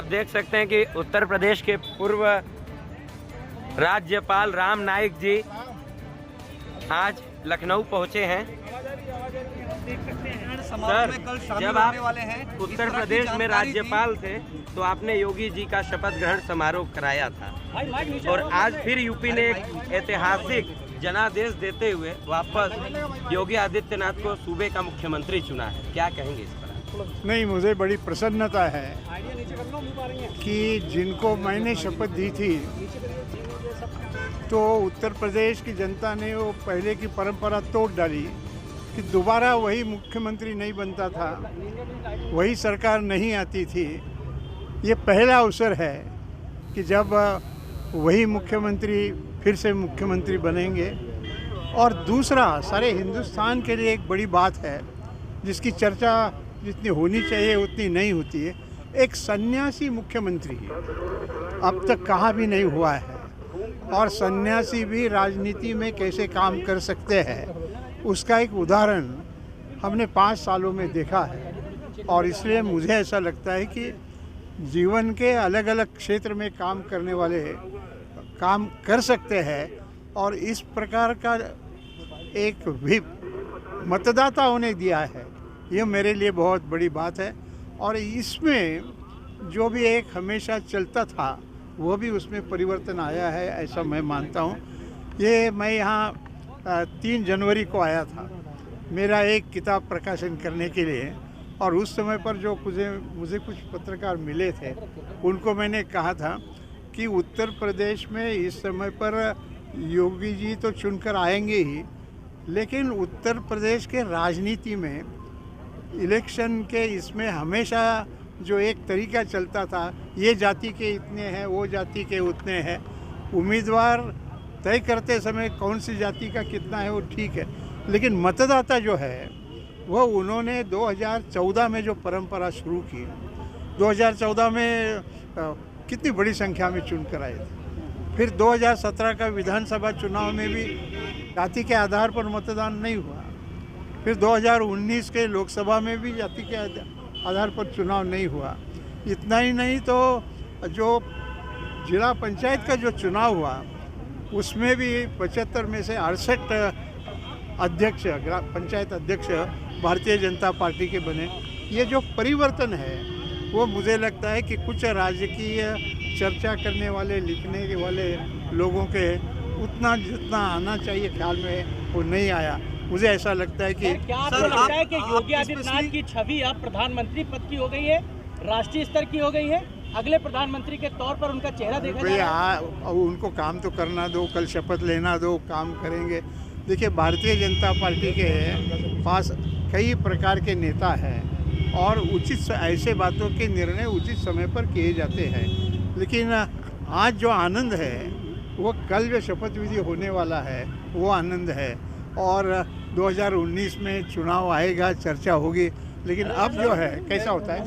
देख सकते हैं कि उत्तर प्रदेश के पूर्व राज्यपाल राम नाईक जी आज लखनऊ पहुंचे हैं। सर, जब आप उत्तर प्रदेश में राज्यपाल थे तो आपने योगी जी का शपथ ग्रहण समारोह कराया था और आज फिर यूपी ने एक ऐतिहासिक जनादेश देते हुए वापस योगी आदित्यनाथ को सूबे का मुख्यमंत्री चुना है, क्या कहेंगे इस पर? नहीं, मुझे बड़ी प्रसन्नता है कि जिनको मैंने शपथ दी थी तो उत्तर प्रदेश की जनता ने वो पहले की परंपरा तोड़ डाली कि दोबारा वही मुख्यमंत्री नहीं बनता था, वही सरकार नहीं आती थी। ये पहला अवसर है कि जब वही मुख्यमंत्री फिर से मुख्यमंत्री बनेंगे। और दूसरा, सारे हिंदुस्तान के लिए एक बड़ी बात है जिसकी चर्चा जितनी होनी चाहिए उतनी नहीं होती है। एक सन्यासी मुख्यमंत्री अब तक कहाँ भी नहीं हुआ है और सन्यासी भी राजनीति में कैसे काम कर सकते हैं उसका एक उदाहरण हमने 5 सालों में देखा है। और इसलिए मुझे ऐसा लगता है कि जीवन के अलग अलग क्षेत्र में काम करने वाले काम कर सकते हैं और इस प्रकार का एक भी मतदाताओं ने दिया है, ये मेरे लिए बहुत बड़ी बात है। और इसमें जो भी एक हमेशा चलता था वो भी उसमें परिवर्तन आया है, ऐसा मैं मानता हूँ। ये मैं यहाँ 3 जनवरी को आया था मेरा एक किताब प्रकाशन करने के लिए और उस समय पर जो मुझे कुछ पत्रकार मिले थे उनको मैंने कहा था कि उत्तर प्रदेश में इस समय पर योगी जी तो चुनकर आएंगे ही, लेकिन उत्तर प्रदेश के राजनीति में इलेक्शन के इसमें हमेशा जो एक तरीका चलता था, ये जाति के इतने हैं, वो जाति के उतने हैं, उम्मीदवार तय करते समय कौन सी जाति का कितना है वो ठीक है, लेकिन मतदाता जो है वो उन्होंने 2014 में जो परंपरा शुरू की, 2014 में कितनी बड़ी संख्या में चुनकर आए थे। फिर 2017 का विधानसभा चुनाव में भी जाति के आधार पर मतदान नहीं हुआ। फिर 2019 के लोकसभा में भी जाति के आधार पर चुनाव नहीं हुआ। इतना ही नहीं तो जो जिला पंचायत का जो चुनाव हुआ उसमें भी 75 में से 68 अध्यक्ष, पंचायत अध्यक्ष भारतीय जनता पार्टी के बने। ये जो परिवर्तन है वो मुझे लगता है कि कुछ राजकीय चर्चा करने वाले, लिखने के वाले लोगों के उतना जितना आना चाहिए ख्याल में वो नहीं आया। मुझे ऐसा लगता है कि क्या आपको लगता है कि योगी आदित्यनाथ की छवि अब प्रधानमंत्री पद की हो गई है, राष्ट्रीय स्तर की हो गई है, अगले प्रधानमंत्री के तौर पर उनका चेहरा देखा जा रहा है? उनको काम तो करना दो, कल शपथ लेना दो, काम करेंगे। देखिए, भारतीय जनता पार्टी के पास कई प्रकार के नेता हैं और उचित ऐसे बातों के निर्णय उचित समय पर किए जाते हैं, लेकिन आज जो आनंद है वो कल जो शपथ विधि होने वाला है वो आनंद है। और 2019 में चुनाव आएगा, चर्चा होगी, लेकिन अब जो है कैसा होता है।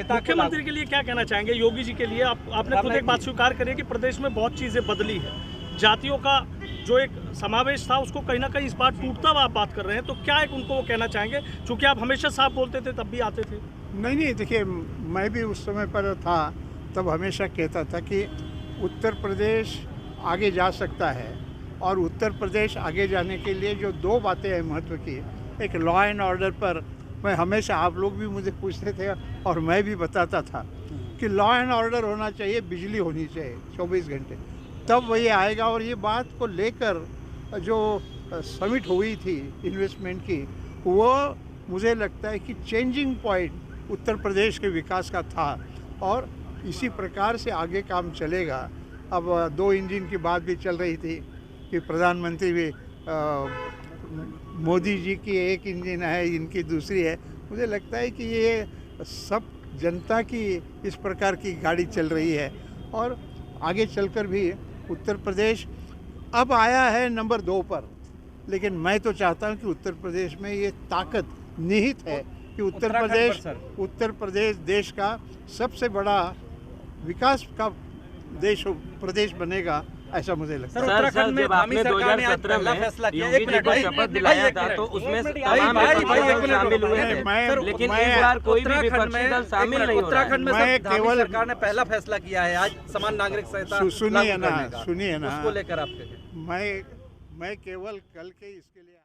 मुख्यमंत्री के लिए क्या कहना चाहेंगे? योगी जी के लिए आपने खुद एक बात स्वीकार करी कि प्रदेश में बहुत चीजें बदली है, जातियों का जो एक समावेश था उसको कहीं ना कहीं इस बार टूटता हुआ आप बात कर रहे हैं, तो क्या एक उनको वो कहना चाहेंगे? चूंकि आप हमेशा साफ बोलते थे, तब भी आते थे। नहीं, देखिए, मैं भी उस समय पर था, तब हमेशा कहता था कि उत्तर प्रदेश आगे जा सकता है और उत्तर प्रदेश आगे जाने के लिए जो 2 बातें हैं महत्व की, एक लॉ एंड ऑर्डर पर मैं हमेशा, आप लोग भी मुझे पूछते थे और मैं भी बताता था कि लॉ एंड ऑर्डर होना चाहिए, बिजली होनी चाहिए 24 घंटे, तब वही आएगा। और ये बात को लेकर जो समिट हुई थी इन्वेस्टमेंट की, वो मुझे लगता है कि चेंजिंग पॉइंट उत्तर प्रदेश के विकास का था और इसी प्रकार से आगे काम चलेगा। अब 2 इंजन की बात भी चल रही थी कि प्रधानमंत्री भी मोदी जी की एक इंजन है, इनकी दूसरी है। मुझे लगता है कि ये सब जनता की इस प्रकार की गाड़ी चल रही है और आगे चलकर भी उत्तर प्रदेश अब आया है नंबर 2 पर, लेकिन मैं तो चाहता हूँ कि उत्तर प्रदेश में ये ताकत निहित है कि उत्तर प्रदेश देश का सबसे बड़ा विकास का प्रदेश बनेगा ऐसा मुझे लगता है। सर जब आपने 2017 में योगी जी को शपथ दिलाया था तो उसमें तमाम विपक्षी दल शामिल हुए थे, लेकिन इस बार कोई भी विपक्षी दल शामिल नहीं हो रहा है। उत्तराखंड में मैं केवल सरकार ने पहला फैसला किया है आज समान नागरिक संहिता सुनिए लागू करने का। सुनिए ना, उसको लेकर आप क्या कहें? मैं केवल कल के इसके लिए